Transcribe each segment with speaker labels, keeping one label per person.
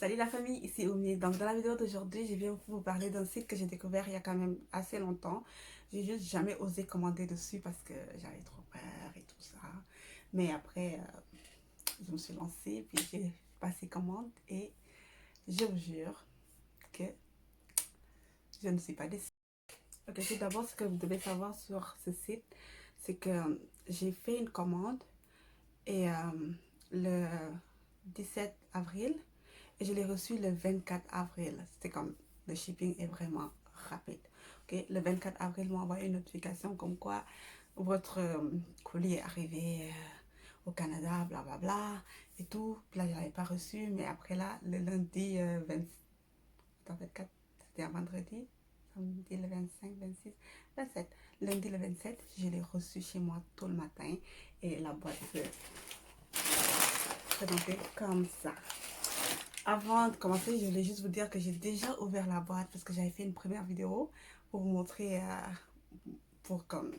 Speaker 1: Salut la famille, ici Oumi. Donc dans la vidéo d'aujourd'hui, je viens vous parler d'un site que j'ai découvert il y a quand même assez longtemps. J'ai juste jamais osé commander dessus parce que j'avais trop peur et tout ça. Mais après, je me suis lancée, puis j'ai passé commande et je vous jure que je ne suis pas déçue. Ok, tout d'abord, ce que vous devez savoir sur ce site, c'est que j'ai fait une commande et le 17 avril, et je l'ai reçu le 24 avril. C'était comme le shipping est vraiment rapide. Ok, le 24 avril, m'a envoyé une notification comme quoi votre colis est arrivé au Canada, blablabla, bla bla, et tout. Puis là, je l'avais pas reçu, mais après là, le lundi 24, c'était un vendredi, samedi le 25, 26, 27. Lundi le 27, je l'ai reçu chez moi tout le matin et la boîte se présentait comme ça. Avant de commencer, je voulais juste vous dire que j'ai déjà ouvert la boîte parce que j'avais fait une première vidéo pour vous montrer, pour comme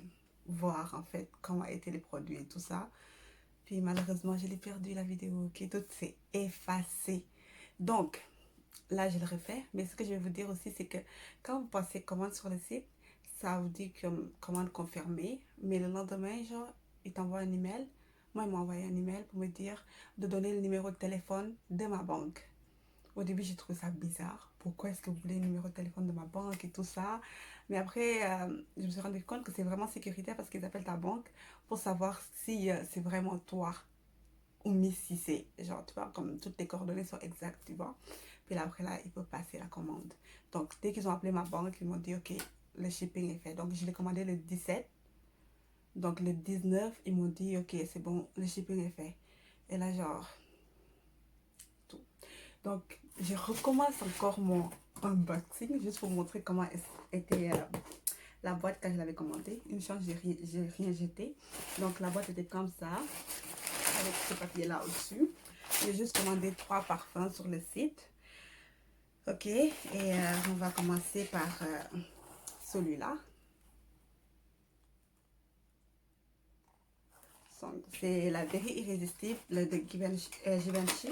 Speaker 1: voir en fait comment étaient les produits et tout ça. Puis malheureusement, je l'ai perdu la vidéo, qui tout s'est effacé. Donc, là, je le refais. Mais ce que je vais vous dire aussi, c'est que quand vous passez commande sur le site, ça vous dit comme commande confirmée. Mais le lendemain, genre, il t'envoie un email. Moi, il m'a envoyé un email pour me dire de donner le numéro de téléphone de ma banque. Au début, j'ai trouvé ça bizarre. Pourquoi est-ce que vous voulez le numéro de téléphone de ma banque et tout ça? Mais après, je me suis rendu compte que c'est vraiment sécuritaire parce qu'ils appellent ta banque pour savoir si c'est vraiment toi ou si c'est genre, tu vois, comme toutes tes coordonnées sont exactes, tu vois. Puis là, après, là, ils peuvent passer la commande. Donc, dès qu'ils ont appelé ma banque, ils m'ont dit, OK, le shipping est fait. Donc, je l'ai commandé le 17. Donc, le 19, ils m'ont dit, OK, c'est bon, le shipping est fait. Et là, genre, tout. Donc, je recommence encore mon unboxing juste pour vous montrer comment était la boîte quand je l'avais commandée. Une chance, j'ai rien jeté. Donc, la boîte était comme ça, avec ce papier-là au-dessus. J'ai juste commandé 3 parfums sur le site. Ok, et on va commencer par celui-là. C'est la Berry Irrésistible de Givenchy.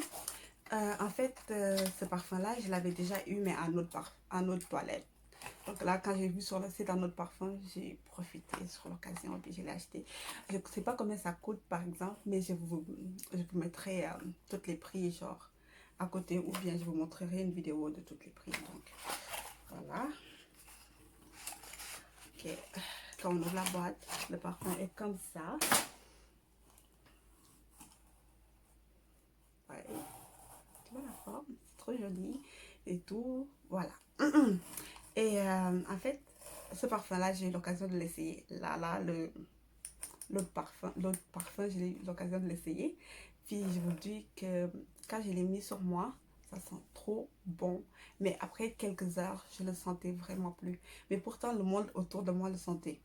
Speaker 1: En fait, ce parfum-là, je l'avais déjà eu, mais en autre toilette. Donc là, quand j'ai vu sur le site un autre parfum, j'ai profité sur l'occasion et puis je l'ai acheté. Je ne sais pas combien ça coûte, par exemple, mais je vous mettrai tous les prix, genre, à côté, ou bien je vous montrerai une vidéo de tous les prix. Donc, voilà. Ok. Quand on ouvre la boîte, le parfum est comme ça. Ouais. Tu vois la forme? C'est trop joli et tout. Voilà. Et en fait, ce parfum-là, j'ai eu l'occasion de l'essayer. Là, l'autre parfum, j'ai eu l'occasion de l'essayer. Puis je vous dis que quand je l'ai mis sur moi, ça sent trop bon. Mais après quelques heures, je ne le sentais vraiment plus. Mais pourtant, le monde autour de moi le sentait.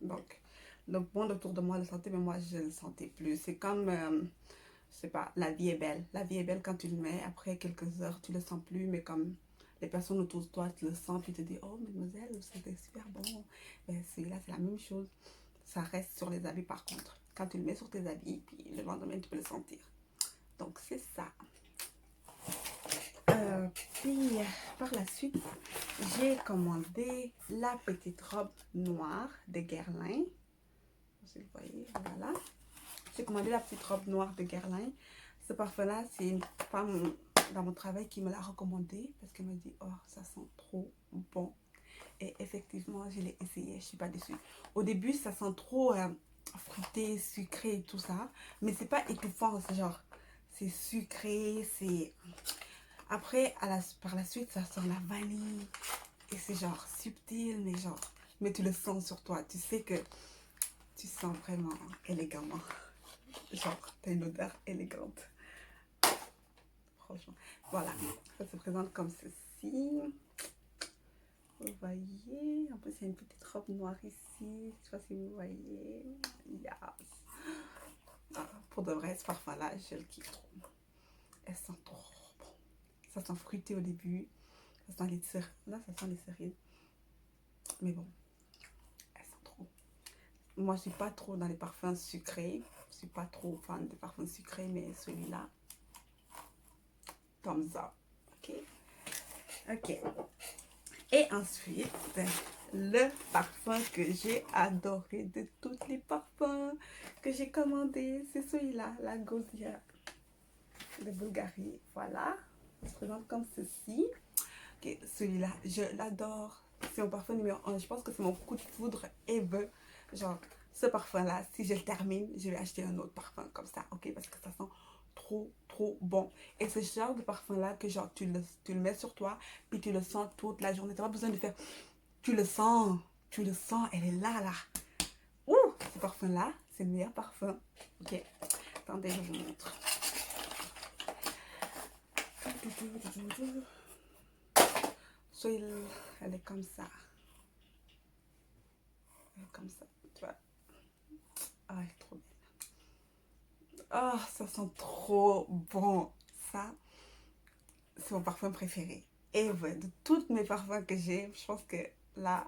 Speaker 1: Donc, le monde autour de moi le sentait, mais moi, je ne le sentais plus. C'est comme, je sais pas, la vie est belle. La vie est belle quand tu le mets. Après quelques heures, tu le sens plus, mais comme les personnes autour de toi, tu le sens, puis tu te dis, oh, mademoiselle, c'était super bon. Ben, celui-là, c'est la même chose. Ça reste sur les habits par contre. Quand tu le mets sur tes habits, puis le lendemain, tu peux le sentir. Donc, c'est ça. Puis, par la suite, j'ai commandé la petite robe noire de Guerlain. Vous le voyez, voilà. J'ai commandé la petite robe noire de Guerlain. Ce parfum-là, c'est une femme dans mon travail qui me l'a recommandé parce qu'elle m'a dit, oh, ça sent trop bon. Et effectivement, je l'ai essayé, je ne suis pas déçue. Au début, ça sent trop fruité, sucré et tout ça. Mais c'est pas étouffant, c'est genre, c'est sucré, c'est... Après, par la suite, ça sent la vanille. Et c'est genre subtil, mais genre... Mais tu le sens sur toi. Tu sais que tu sens vraiment élégamment. Genre, t'as une odeur élégante. Franchement. Voilà, ça se présente comme ceci. Vous voyez, en plus il y a une petite robe noire ici, je sais pas si vous voyez. Yes. Ah, pour de vrai, ce parfum-là, je le kiffe trop. Elle sent trop bon. Ça sent fruité au début, ça sent les cerises. Là, ça sent les cerises. Mais bon, elle sent trop. Moi, je suis pas trop dans les parfums sucrés. Je suis pas trop fan des parfums sucrés, mais celui-là, thumbs up. Ok. Ok. Et ensuite, le parfum que j'ai adoré de tous les parfums que j'ai commandé, c'est celui-là, la Gauzière de Bulgarie. Voilà, il se présente comme ceci. Ok, celui-là, je l'adore. C'est mon parfum numéro 1. Je pense que c'est mon coup de foudre ever. Genre, ce parfum-là, si je le termine, je vais acheter un autre parfum comme ça, ok? Parce que ça sent trop bon. Et ce genre de parfum-là que genre, tu le mets sur toi, puis tu le sens toute la journée. Tu n'as pas besoin de faire... Tu le sens, elle est là. Ouh, ce parfum-là, c'est le meilleur parfum. Ok, attendez, je vous montre. So, elle est comme ça. Elle est comme ça, tu vois. Ah, elle est trop belle. Oh, ça sent trop bon. Ça, c'est mon parfum préféré. Et ouais, de tous mes parfums que j'ai, je pense que là,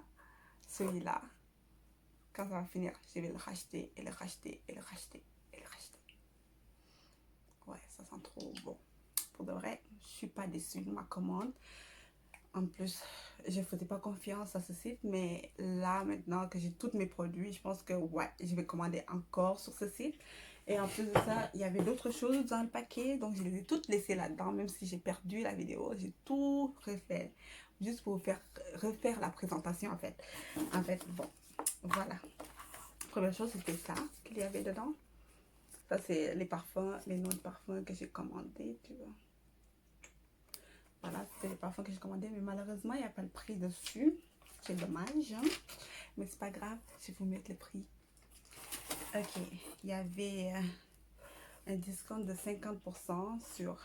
Speaker 1: celui-là, quand ça va finir, je vais le racheter et le racheter et le racheter et le racheter. Ouais, ça sent trop bon. Pour de vrai, je suis pas déçue de ma commande. En plus, je ne faisais pas confiance à ce site, mais là, maintenant que j'ai tous mes produits, je pense que ouais, je vais commander encore sur ce site. Et en plus de ça, il y avait d'autres choses dans le paquet, donc je les ai toutes laissées là-dedans, même si j'ai perdu la vidéo, j'ai tout refait, juste pour vous faire refaire la présentation en fait. En fait, bon, voilà. Première chose, c'était ça qu'il y avait dedans. Ça, c'est les parfums, les noms de parfums que j'ai commandés, tu vois. Voilà, c'était les parfums que j'ai commandés, mais malheureusement, il n'y a pas le prix dessus. C'est dommage, hein? Mais c'est pas grave, je vais vous mettre le prix. Ok, il y avait un discount de 50% sur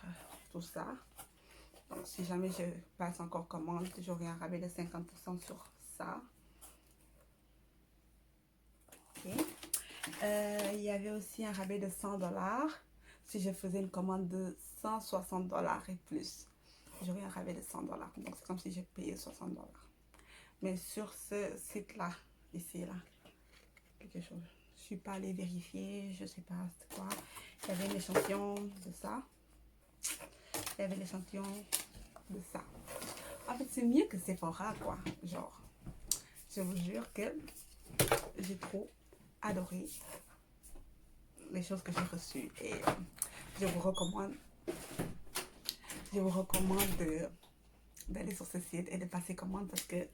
Speaker 1: tout ça. Donc, si jamais je passe encore commande, j'aurai un rabais de 50% sur ça. Ok. Il y avait aussi un rabais de 100$ si je faisais une commande de 160$ et plus. J'aurais un rabais de 100$. Donc, c'est comme si j'ai payé 60$. Mais sur ce site-là, ici, là, quelque chose. Je ne suis pas allée vérifier, je ne sais pas c'est quoi. Il y avait un échantillon de ça. Il y avait l'échantillon de ça. En fait, c'est mieux que Sephora, quoi. Genre, je vous jure que j'ai trop adoré les choses que j'ai reçues. Et je vous recommande d'aller sur ce site et de passer commande parce que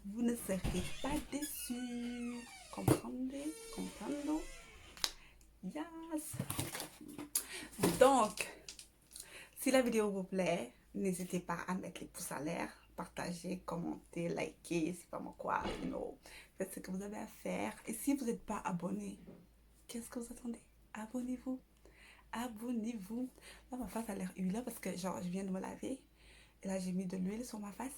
Speaker 1: vous ne serez pas déçus. Comprenez? Comprendo? Yes! Donc, si la vidéo vous plaît, n'hésitez pas à mettre les pouces à l'air, partager, commenter, liker, c'est pas moi quoi, you know. Faites ce que vous avez à faire. Et si vous n'êtes pas abonné, qu'est-ce que vous attendez? Abonnez-vous. Abonnez-vous. Là, ma face a l'air huilée parce que genre, je viens de me laver. Et là, j'ai mis de l'huile sur ma face.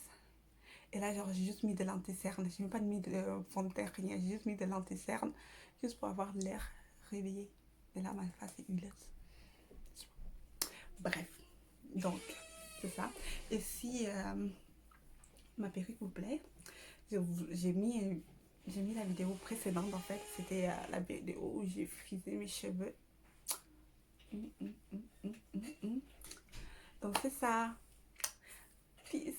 Speaker 1: Et là, genre, j'ai juste mis de l'anti-cerne. J'ai même pas mis de fond de terre, rien. J'ai juste mis de l'anti-cerne. Juste pour avoir l'air réveillé. Et là, ma face est huileuse. Bref. Donc, c'est ça. Et si ma perruque vous plaît, j'ai mis la vidéo précédente, en fait. C'était la vidéo où j'ai frisé mes cheveux. Donc, c'est ça. Peace.